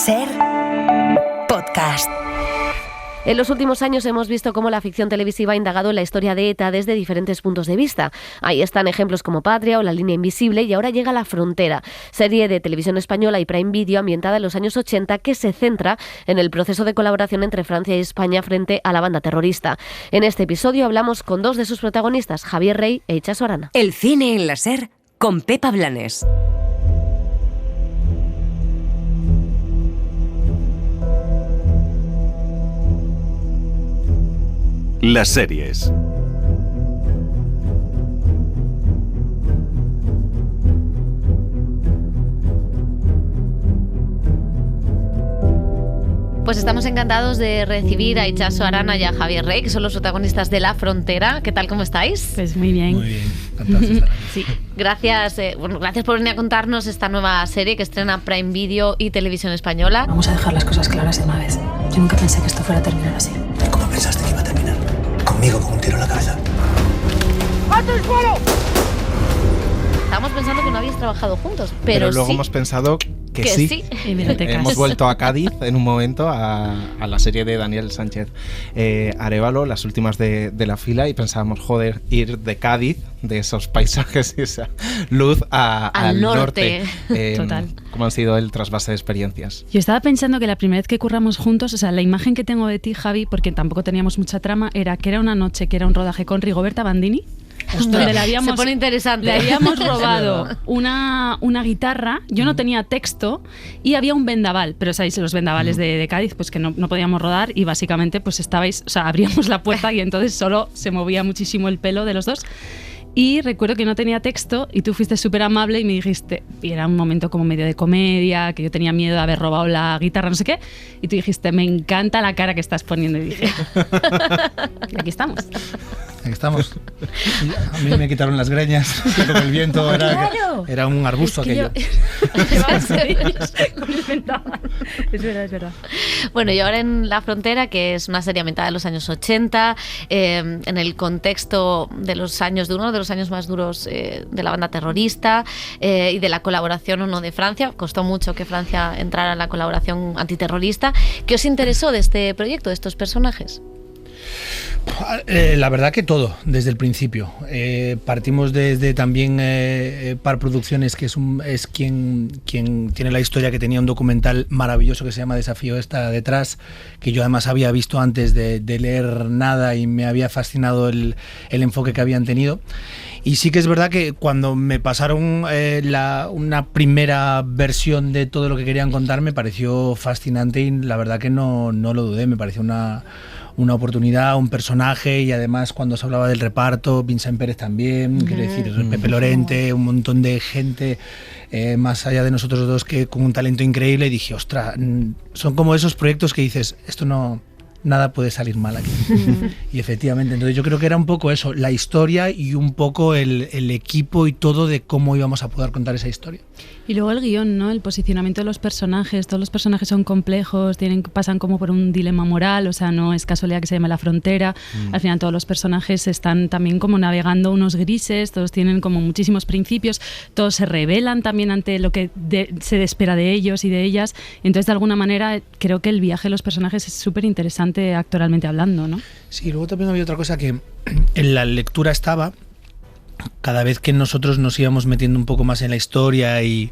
SER Podcast. En los últimos años hemos visto cómo la ficción televisiva ha indagado en la historia de ETA desde diferentes puntos de vista. Ahí están ejemplos como Patria o La línea invisible, y ahora llega La frontera, serie de televisión española y Prime Video ambientada en los años 80 que se centra en el proceso de colaboración entre Francia y España frente a la banda terrorista. En este episodio hablamos con dos de sus protagonistas, Javier Rey e Itxaso Arana. El cine en la SER con Pepa Blanes. Las series. Pues estamos encantados de recibir a Itxaso Arana y a Javier Rey, que son los protagonistas de La frontera. ¿Qué tal, cómo estáis? Pues muy bien. Muy bien, fantástico. Sí, gracias por venir a contarnos esta nueva serie que estrena Prime Video y Televisión Española. Vamos a dejar las cosas claras de una vez. Yo nunca pensé que esto fuera a terminar así. ¿Y cómo pensaste que iba a terminar? Conmigo con un tiro en la cabeza. Estábamos pensando que no habéis trabajado juntos, pero luego sí, hemos pensado que sí. Y Bibliotecas. Hemos vuelto a Cádiz en un momento a la serie de Daniel Sánchez Arévalo, las últimas de la fila, y pensábamos, joder, ir de Cádiz, de esos paisajes y esa luz al norte. Total. ¿Cómo han sido el trasvase de experiencias? Yo estaba pensando que la primera vez que curramos juntos, o sea, la imagen que tengo de ti, Javi, porque tampoco teníamos mucha trama, era que era una noche, que era un rodaje con Rigoberta Bandini, donde se pone interesante. le habíamos robado una guitarra. Yo no tenía texto y había un vendaval, pero sabéis, los vendavales de Cádiz, pues que no podíamos rodar, y básicamente pues estabais, o sea, abríamos la puerta y entonces solo se movía muchísimo el pelo de los dos. Y recuerdo que no tenía texto y tú fuiste súper amable y me dijiste, y era un momento como medio de comedia, que yo tenía miedo de haber robado la guitarra, no sé qué, y tú dijiste, me encanta la cara que estás poniendo, y dije, y aquí estamos. Aquí estamos. A mí me quitaron las greñas con el viento, era un arbusto aquello. Es verdad. Bueno, y ahora en La frontera, que es una serie ambientada en los años 80, en el contexto de los años de uno de los años más duros de la banda terrorista y de la colaboración o no de Francia. Costó mucho que Francia entrara en la colaboración antiterrorista. ¿Qué os interesó de este proyecto, de estos personajes? La verdad que todo, desde el principio. Partimos desde también Par Producciones, que es quien tiene la historia, que tenía un documental maravilloso que se llama Desafío está detrás, que yo además había visto antes de leer nada, y me había fascinado el enfoque que habían tenido. Y sí que es verdad que cuando me pasaron una primera versión de todo lo que querían contar, me pareció fascinante, y la verdad que no lo dudé. Me pareció una oportunidad, un personaje, y además cuando se hablaba del reparto, Vincent Pérez también, quiero decir, Pepe Lorente, un montón de gente más allá de nosotros dos, que con un talento increíble, y dije, ostras, son como esos proyectos que dices, nada puede salir mal aquí. Y efectivamente, entonces yo creo que era un poco eso, la historia y un poco el equipo y todo de cómo íbamos a poder contar esa historia. Y luego el guión, ¿no? El posicionamiento de los personajes. Todos los personajes son complejos, pasan como por un dilema moral, o sea, no es casualidad que se llame La frontera. Al final todos los personajes están también como navegando unos grises, todos tienen como muchísimos principios, todos se rebelan también ante lo que se espera de ellos y de ellas. Entonces, de alguna manera, creo que el viaje de los personajes es súper interesante actoralmente hablando, ¿no? Sí, luego también había otra cosa que en la lectura estaba. Cada vez que nosotros nos íbamos metiendo un poco más en la historia y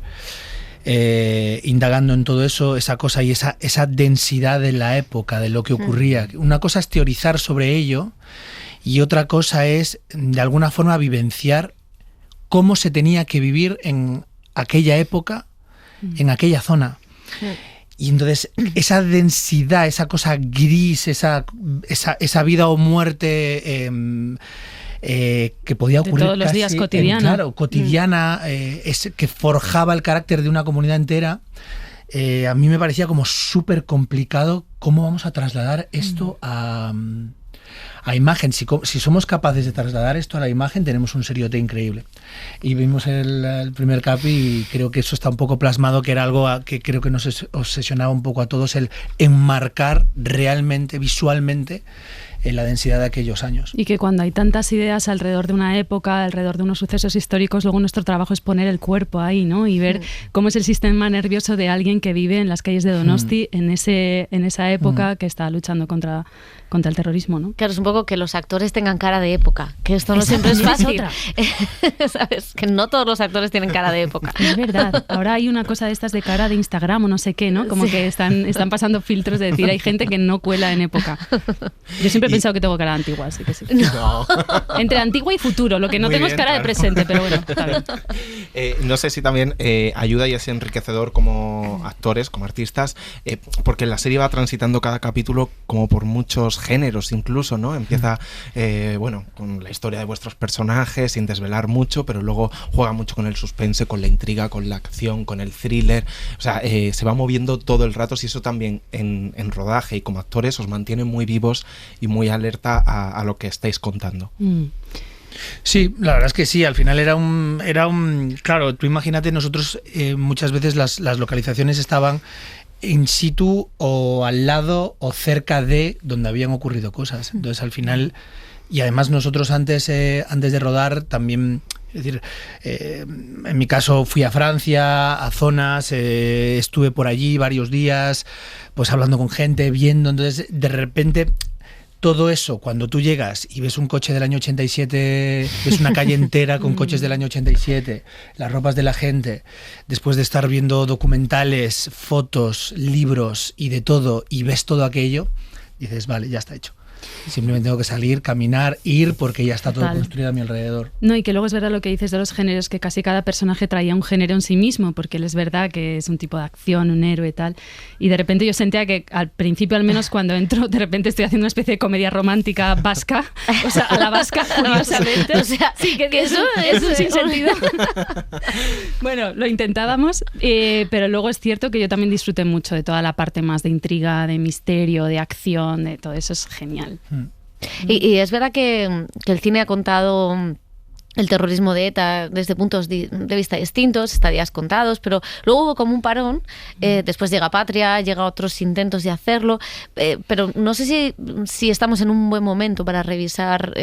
indagando en todo eso, esa cosa y esa densidad de la época, de lo que ocurría. Una cosa es teorizar sobre ello, y otra cosa es, de alguna forma, vivenciar cómo se tenía que vivir en aquella época, en aquella zona. Y entonces esa densidad, esa cosa gris, esa vida o muerte que podía ocurrir de todos los días, cotidiana, que forjaba el carácter de una comunidad entera. A mí me parecía como súper complicado cómo vamos a trasladar esto a a imagen. Si somos capaces de trasladar esto a la imagen, tenemos un seriote increíble. Y vimos el primer cap y creo que eso está un poco plasmado, que era algo que creo que nos obsesionaba un poco a todos, el enmarcar realmente, visualmente, la densidad de aquellos años. Y que cuando hay tantas ideas alrededor de una época, alrededor de unos sucesos históricos, luego nuestro trabajo es poner el cuerpo ahí, ¿no? Y ver cómo es el sistema nervioso de alguien que vive en las calles de Donosti en esa época que está luchando contra el terrorismo, ¿no? Claro, es un poco que los actores tengan cara de época, que esto no siempre es fácil. ¿Sabes? Que no todos los actores tienen cara de época. Es verdad. Ahora hay una cosa de estas de cara de Instagram o no sé qué, ¿no? Como que están pasando filtros de decir, hay gente que no cuela en época. Yo siempre he pensado que tengo cara de antigua, así que sí. No. Entre antigua y futuro, lo que no Muy tengo bien, es cara claro. de presente, pero bueno, está bien. No sé si también ayuda y es enriquecedor como actores, como artistas, porque la serie va transitando cada capítulo como por muchos géneros incluso, ¿no? Empieza, con la historia de vuestros personajes, sin desvelar mucho, pero luego juega mucho con el suspense, con la intriga, con la acción, con el thriller. O sea, se va moviendo todo el rato, y eso también en rodaje y como actores os mantiene muy vivos y muy alerta a lo que estáis contando. Sí, la verdad es que sí, al final era un claro, tú imagínate, nosotros muchas veces las localizaciones estaban in situ o al lado o cerca de donde habían ocurrido cosas. Entonces al final, y además nosotros antes de rodar también, es decir, en mi caso fui a Francia, a zonas, estuve por allí varios días, pues hablando con gente, viendo, entonces de repente todo eso, cuando tú llegas y ves un coche del año 87, ves una calle entera con coches del año 87, las ropas de la gente, después de estar viendo documentales, fotos, libros y de todo, y ves todo aquello, dices, vale, ya está hecho. Simplemente tengo que salir, caminar, ir, porque ya está todo construido a mi alrededor. No, y que luego es verdad lo que dices de los géneros, que casi cada personaje traía un género en sí mismo, porque él es verdad que es un tipo de acción, un héroe y tal. Y de repente yo sentía que al principio, al menos cuando entro, de repente estoy haciendo una especie de comedia romántica vasca, o sea, a la vasca, curiosamente. O sea, sí, que eso es un sinsentido. Bueno, lo intentábamos, pero luego es cierto que yo también disfruté mucho de toda la parte más de intriga, de misterio, de acción, de todo eso, es genial. Y es verdad que el cine ha contado el terrorismo de ETA desde puntos de vista distintos, estadías contados, pero luego hubo como un parón, después llega Patria, llega otros intentos de hacerlo, pero no sé si estamos en un buen momento para revisar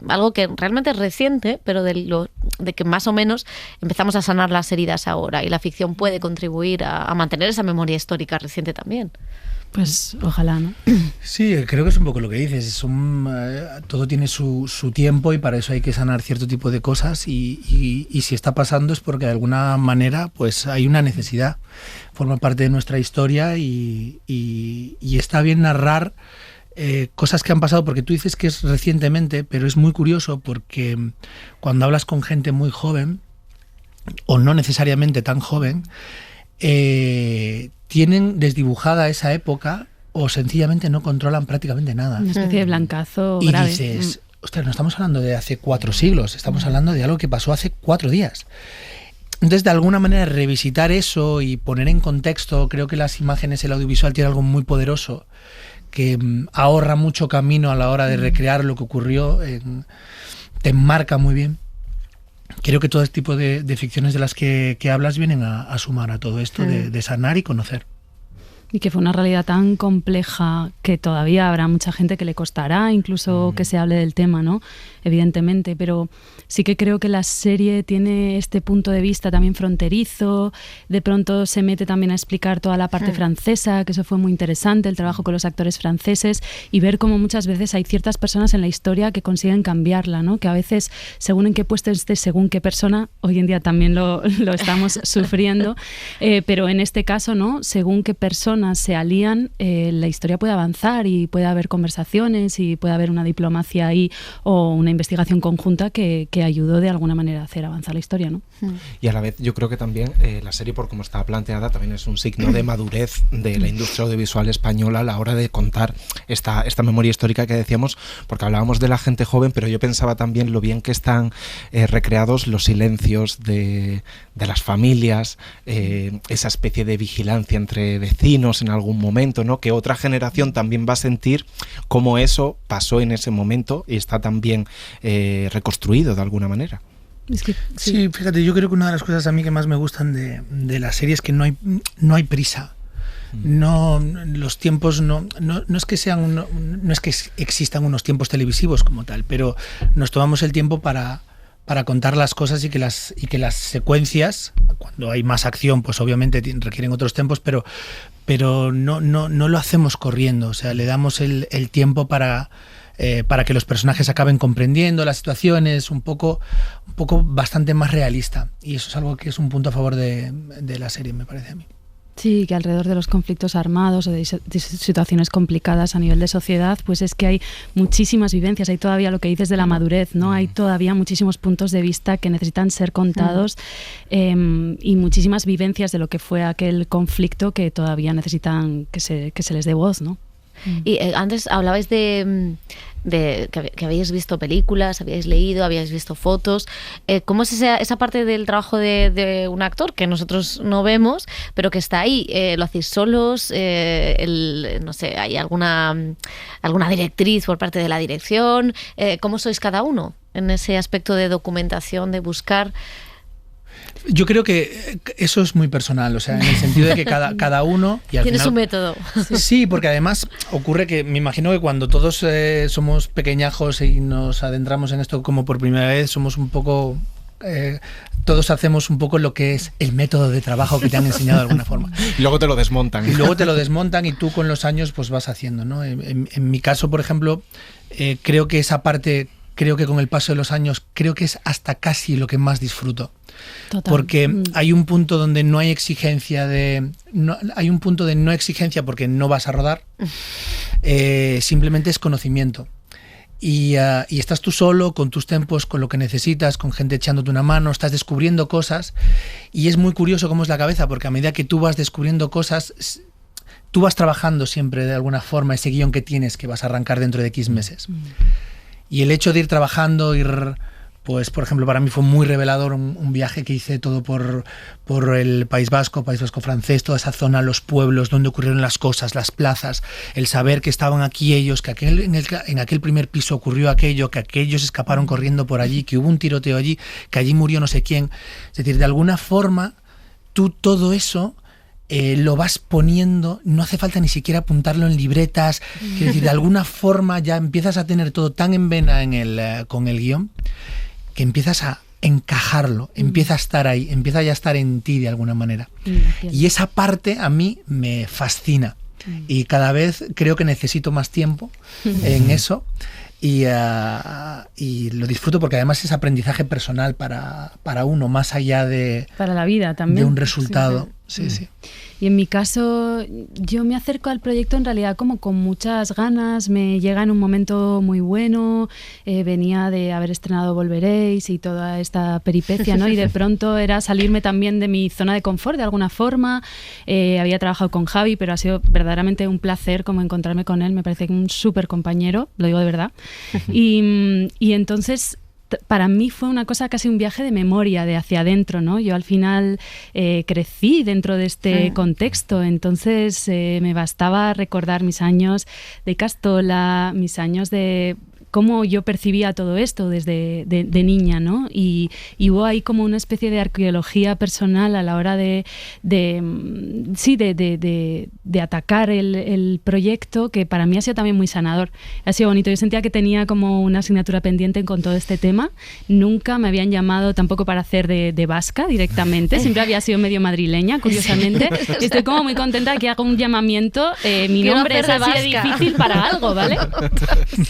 algo que realmente es reciente, pero de que más o menos empezamos a sanar las heridas ahora, y la ficción puede contribuir a mantener esa memoria histórica reciente también. Pues ojalá, ¿no? Sí, creo que es un poco lo que dices. Todo tiene su tiempo, y para eso hay que sanar cierto tipo de cosas, y si está pasando es porque de alguna manera pues hay una necesidad. Forma parte de nuestra historia, y está bien narrar cosas que han pasado, porque tú dices que es recientemente, pero es muy curioso porque cuando hablas con gente muy joven, o no necesariamente tan joven, tienen desdibujada esa época, o sencillamente no controlan prácticamente nada. Una especie de blancazo y grave. dices, ostras, no estamos hablando de hace 4 siglos, estamos hablando de algo que pasó hace 4 días. Entonces, de alguna manera, revisitar eso y poner en contexto, creo que las imágenes, el audiovisual tiene algo muy poderoso, que ahorra mucho camino a la hora de recrear lo que ocurrió, te enmarca muy bien. Creo que todo este tipo de ficciones de las que hablas vienen a sumar a todo esto de sanar y conocer. Y que fue una realidad tan compleja que todavía habrá mucha gente que le costará incluso que se hable del tema, ¿no? Evidentemente, pero sí que creo que la serie tiene este punto de vista también fronterizo, de pronto se mete también a explicar toda la parte francesa, que eso fue muy interesante, el trabajo con los actores franceses, y ver cómo muchas veces hay ciertas personas en la historia que consiguen cambiarla, ¿no? Que a veces, según en qué puesto estés, según qué persona, hoy en día también lo estamos sufriendo, pero en este caso, ¿no? Según qué persona se alían, la historia puede avanzar y puede haber conversaciones y puede haber una diplomacia ahí o una investigación conjunta que ayudó de alguna manera a hacer avanzar la historia, ¿no? Y a la vez yo creo que también la serie, por cómo está planteada, también es un signo de madurez de la industria audiovisual española a la hora de contar esta memoria histórica que decíamos, porque hablábamos de la gente joven, pero yo pensaba también lo bien que están recreados los silencios de las familias, esa especie de vigilancia entre vecinos, vecinos en algún momento, ¿no? Que otra generación también va a sentir cómo eso pasó en ese momento y está también reconstruido de alguna manera. Es que, Sí, fíjate, yo creo que una de las cosas a mí que más me gustan de la serie es que no hay prisa. No, los tiempos no es que sean no es que existan unos tiempos televisivos como tal, pero nos tomamos el tiempo para contar las cosas y que las secuencias, cuando hay más acción, pues obviamente requieren otros tiempos, pero no lo hacemos corriendo, o sea, le damos el tiempo para que los personajes acaben comprendiendo las situaciones, un poco bastante más realista, y eso es algo que es un punto a favor de la serie, me parece a mí. Sí, que alrededor de los conflictos armados o de situaciones complicadas a nivel de sociedad, pues es que hay muchísimas vivencias, hay todavía lo que dices de la madurez, ¿no? Hay todavía muchísimos puntos de vista que necesitan ser contados y muchísimas vivencias de lo que fue aquel conflicto que todavía necesitan que se les dé voz, ¿no? Y antes hablabais de que habéis visto películas, habíais leído, habíais visto fotos. ¿Cómo es esa parte del trabajo de un actor que nosotros no vemos, pero que está ahí? ¿Lo hacéis solos? No sé, ¿hay alguna directriz por parte de la dirección? ¿Cómo sois cada uno en ese aspecto de documentación, de buscar? Yo creo que eso es muy personal, o sea, en el sentido de que cada uno... Y al Tiene final, su método. Sí, porque además ocurre que me imagino que cuando todos somos pequeñajos y nos adentramos en esto como por primera vez, somos un poco... todos hacemos un poco lo que es el método de trabajo que te han enseñado de alguna forma. Y luego te lo desmontan. Y tú con los años pues vas haciendo, ¿no? En mi caso, por ejemplo, creo que esa parte... Creo que con el paso de los años, creo que es hasta casi lo que más disfruto. Total. Porque hay un punto donde no hay exigencia hay un punto de no exigencia porque no vas a rodar. Simplemente es conocimiento. Y estás tú solo, con tus tempos, con lo que necesitas, con gente echándote una mano, estás descubriendo cosas. Y es muy curioso cómo es la cabeza, porque a medida que tú vas descubriendo cosas, tú vas trabajando siempre de alguna forma ese guión que tienes, que vas a arrancar dentro de X meses. Y el hecho de ir trabajando, pues por ejemplo, para mí fue muy revelador un viaje que hice todo por el País Vasco francés, toda esa zona, los pueblos donde ocurrieron las cosas, las plazas, el saber que estaban aquí ellos, que en aquel primer piso ocurrió aquello, que aquellos escaparon corriendo por allí, que hubo un tiroteo allí, que allí murió no sé quién. Es decir, de alguna forma, tú todo eso... lo vas poniendo, no hace falta ni siquiera apuntarlo en libretas, es decir, de alguna forma ya empiezas a tener todo tan en vena con el guión que empiezas a encajarlo, empieza a estar ahí, empieza ya a estar en ti de alguna manera. Y esa parte a mí me fascina y cada vez creo que necesito más tiempo en eso. Y lo disfruto porque además es aprendizaje personal para uno, más allá de... Para la vida también. De un resultado. Sí. Y en mi caso, yo me acerco al proyecto en realidad como con muchas ganas, me llega en un momento muy bueno, venía de haber estrenado Volveréis y toda esta peripecia, ¿no? Y de pronto era salirme también de mi zona de confort de alguna forma. Había trabajado con Javi, pero ha sido verdaderamente un placer como encontrarme con él, me parece un súper compañero, lo digo de verdad. Y entonces... para mí fue una cosa casi un viaje de memoria, de hacia adentro, ¿no? Yo al final crecí dentro de este contexto, entonces me bastaba recordar mis años de Castola, mis años de cómo yo percibía todo esto desde de niña, ¿no? Y hubo ahí como una especie de arqueología personal a la hora de atacar el proyecto, que para mí ha sido también muy sanador. Ha sido bonito. Yo sentía que tenía como una asignatura pendiente con todo este tema. Nunca me habían llamado tampoco para hacer de vasca directamente. Siempre había sido medio madrileña, curiosamente. Y estoy como muy contenta de que haga un llamamiento. Mi nombre es así de difícil para algo, ¿vale?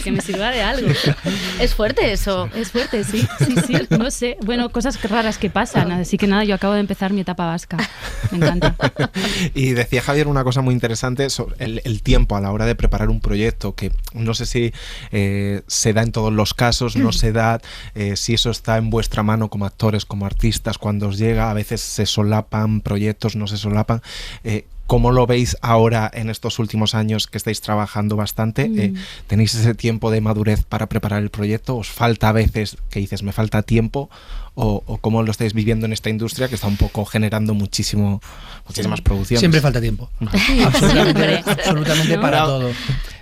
Que me sirva de algo. Es fuerte eso. Es fuerte, sí, no sé. Bueno, cosas raras que pasan. Así que nada, yo acabo de empezar mi etapa vasca. Me encanta. Y decía Javier una cosa muy interesante sobre el tiempo a la hora de preparar un proyecto, que no sé si se da en todos los casos, no se da, si eso está en vuestra mano como actores, como artistas, cuando os llega, a veces se solapan proyectos, no se solapan. ¿cómo lo veis ahora en estos últimos años que estáis trabajando bastante? ¿Tenéis ese tiempo de madurez para preparar el proyecto? ¿Os falta a veces que dices, me falta tiempo? ¿O cómo lo estáis viviendo en esta industria que está un poco generando muchísimas producciones? Siempre falta tiempo. Absolutamente ¿no? Para todo.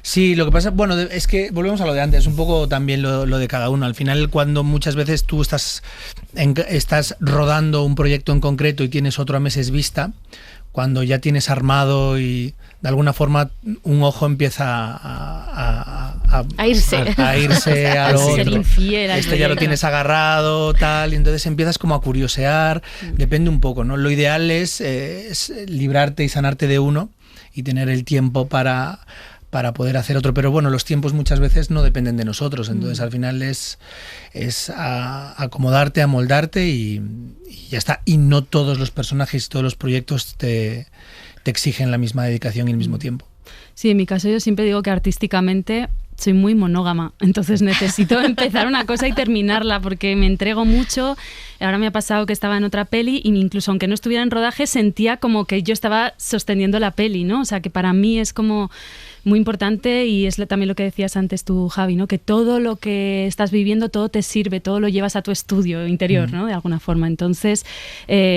Sí, lo que pasa, bueno, es que volvemos a lo de antes, un poco también lo de cada uno. Al final, cuando muchas veces tú estás rodando un proyecto en concreto y tienes otro a meses vista, cuando ya tienes armado y de alguna forma un ojo empieza a irse a lo otro. Este ya lo tienes agarrado, tal, y entonces empiezas como a curiosear. Depende un poco, ¿no? Lo ideal es librarte y sanarte de uno y tener el tiempo para poder hacer otro, pero bueno, los tiempos muchas veces no dependen de nosotros, entonces al final es acomodarte, amoldarte y ya está, y no todos los personajes, todos los proyectos te exigen la misma dedicación y el mismo tiempo. Sí, en mi caso yo siempre digo que artísticamente soy muy monógama, entonces necesito empezar una cosa y terminarla porque me entrego mucho. Ahora me ha pasado que estaba en otra peli y incluso aunque no estuviera en rodaje sentía como que yo estaba sosteniendo la peli, ¿no? O sea, que para mí es como muy importante y es también lo que decías antes tú, Javi, ¿no? Que todo lo que estás viviendo, todo te sirve, todo lo llevas a tu estudio interior, ¿no? De alguna forma. Entonces,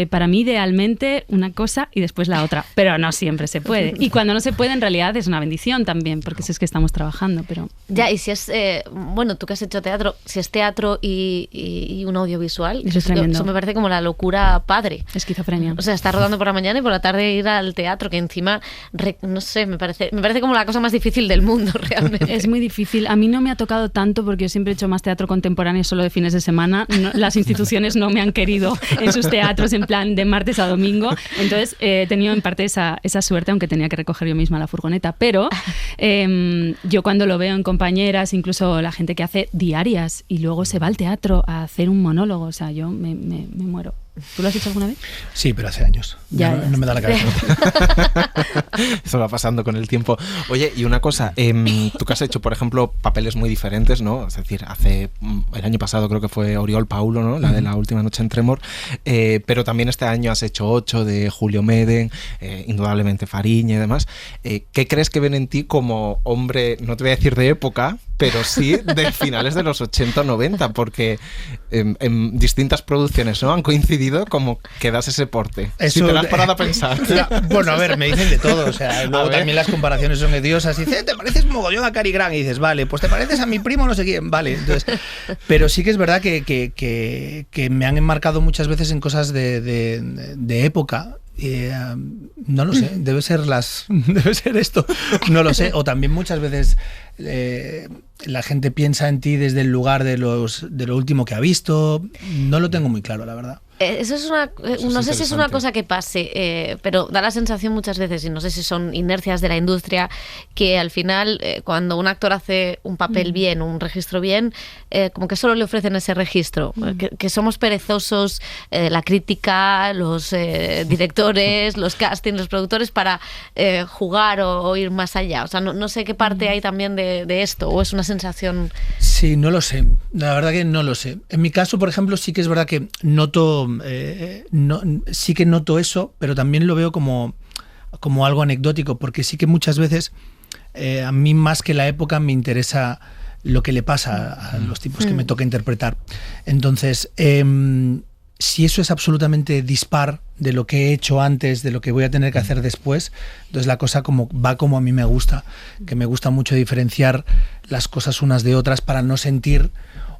para mí idealmente una cosa y después la otra, pero no siempre se puede. Y cuando no se puede, en realidad es una bendición también, porque si es que estamos trabajando, pero... Ya, y si es, bueno, tú que has hecho teatro, si es teatro y un audiovisual, eso me parece como la locura padre. Esquizofrenia. O sea, estar rodando por la mañana y por la tarde ir al teatro, que encima, no sé, me parece como la cosa más difícil del mundo, realmente. Es muy difícil. A mí no me ha tocado tanto porque yo siempre he hecho más teatro contemporáneo solo de fines de semana. No, las instituciones no me han querido en sus teatros en plan de martes a domingo. Entonces he tenido en parte esa suerte, aunque tenía que recoger yo misma la furgoneta. Pero yo cuando lo veo en compañeras, incluso la gente que hace diarias y luego se va al teatro a hacer un monólogo, o sea, yo me muero. ¿Tú lo has hecho alguna vez? Sí, pero hace años. Ya no me da la cabeza. Eso va pasando con el tiempo. Oye, y una cosa, tú que has hecho, por ejemplo, papeles muy diferentes, ¿no? Es decir, el año pasado creo que fue Oriol Paulo, ¿no? La de La última noche en Tremor, pero también este año has hecho 8 de Julio Meden, indudablemente Fariña y demás. ¿Qué crees que ven en ti como hombre, no te voy a decir de época, pero sí de finales de los 80 o 90? Porque en distintas producciones, ¿no? Han coincidido como que das ese porte. Eso, si te lo has parado a pensar. Bueno, a ver, me dicen de todo. O sea, luego también las comparaciones son odiosas. Y dices, te pareces mogollón a Cary Grant. Y dices, vale, pues te pareces a mi primo no sé quién. Vale, entonces... Pero sí que es verdad que me han enmarcado muchas veces en cosas de época. No lo sé, debe ser esto, no lo sé. O también muchas veces la gente piensa en ti desde el lugar de lo último que ha visto. No lo tengo muy claro, la verdad. Eso es no sé si es una cosa que pase, pero da la sensación muchas veces, y no sé si son inercias de la industria, que al final cuando un actor hace un papel bien, un registro bien, como que solo le ofrecen ese registro, que somos perezosos, la crítica, los directores, los castings, los productores, para jugar o ir más allá. O sea, no sé qué parte hay también de esto, o es una sensación... Sí, no lo sé, la verdad que no lo sé. En mi caso, por ejemplo, sí que es verdad que sí que noto eso, pero también lo veo como algo anecdótico, porque sí que muchas veces a mí más que la época me interesa lo que le pasa a los tipos que me toca interpretar. Entonces, si eso es absolutamente dispar de lo que he hecho antes, de lo que voy a tener que hacer después, entonces la cosa va como a mí me gusta, que me gusta mucho diferenciar las cosas unas de otras para no sentir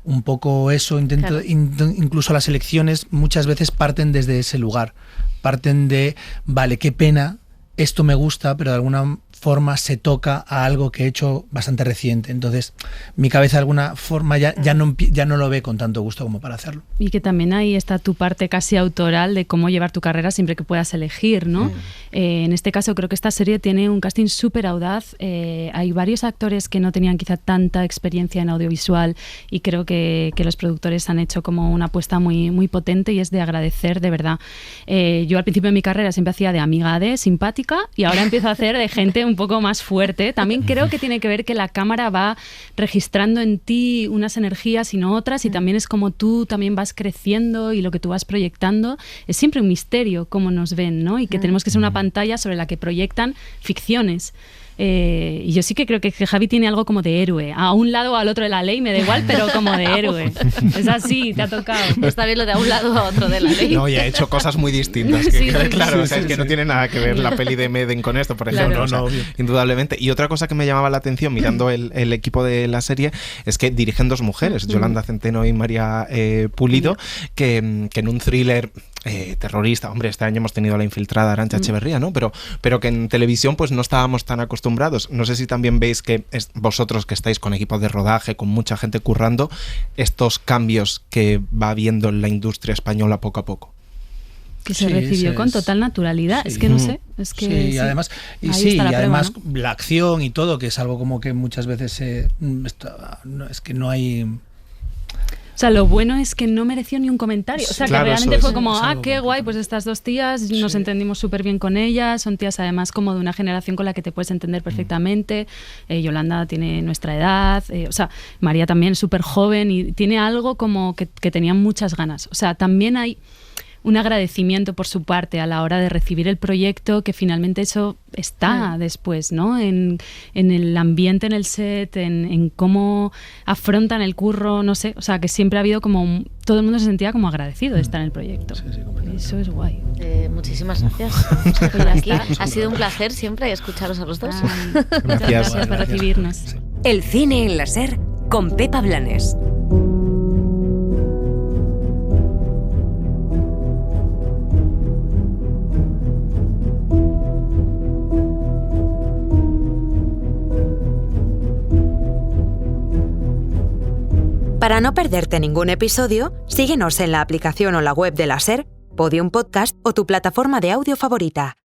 un poco eso. Incluso las elecciones muchas veces parten desde ese lugar, parten de, vale, qué pena, esto me gusta, pero de alguna forma se toca a algo que he hecho bastante reciente. Entonces, mi cabeza de alguna forma ya no lo ve con tanto gusto como para hacerlo. Y que también ahí está tu parte casi autoral de cómo llevar tu carrera siempre que puedas elegir, ¿no? En este caso creo que esta serie tiene un casting súper audaz. Hay varios actores que no tenían quizá tanta experiencia en audiovisual y creo que los productores han hecho como una apuesta muy, muy potente y es de agradecer, de verdad. Yo al principio de mi carrera siempre hacía de amiga de, simpática, y ahora empiezo a hacer de gente un poco más fuerte. También creo que tiene que ver que la cámara va registrando en ti unas energías y no otras, y también es como tú también vas creciendo y lo que tú vas proyectando. Es siempre un misterio cómo nos ven, ¿no? Y que tenemos que ser una pantalla sobre la que proyectan ficciones. Y yo sí que creo que Javi tiene algo como de héroe. A un lado o al otro de la ley, me da igual, pero como de héroe. Es así, te ha tocado. Está bien lo de a un lado a otro de la ley. No, y ha hecho cosas muy distintas. Que, Sí, claro, sí, o sea, es que no tiene nada que ver la peli de Meden con esto, por ejemplo. Claro. O sea, indudablemente. Y otra cosa que me llamaba la atención mirando el equipo de la serie es que dirigen dos mujeres, Yolanda Centeno y María Pulido, que en un thriller terrorista, hombre, este año hemos tenido a La Infiltrada, Arantxa Echeverría, ¿no? Pero que en televisión pues no estábamos tan acostumbrados. No sé si también veis que vosotros que estáis con equipos de rodaje, con mucha gente currando, estos cambios que va habiendo en la industria española poco a poco. Que se recibió con total naturalidad. Es que no sé, es que sí, además, además la acción y todo, que es algo como que muchas veces es que no hay... O sea, lo bueno es que no mereció ni un comentario. O sea, claro, que realmente fue como, qué guay, complicado. pues estas dos tías, nos entendimos súper bien con ellas, son tías además como de una generación con la que te puedes entender perfectamente. Yolanda tiene nuestra edad, o sea, María también es súper joven y tiene algo como que tenían muchas ganas. O sea, también hay un agradecimiento por su parte a la hora de recibir el proyecto, que finalmente eso está después, ¿no? En el ambiente en el set, en cómo afrontan el curro, no sé, o sea, que siempre ha habido como todo el mundo se sentía como agradecido de estar en el proyecto. Eso es guay. Muchísimas gracias. Pues aquí ha sido un placer siempre escucharos a los dos. Muchas gracias por recibirnos. El cine en la SER con Pepa Blanes. Para no perderte ningún episodio, síguenos en la aplicación o la web de la SER, Podium Podcast o tu plataforma de audio favorita.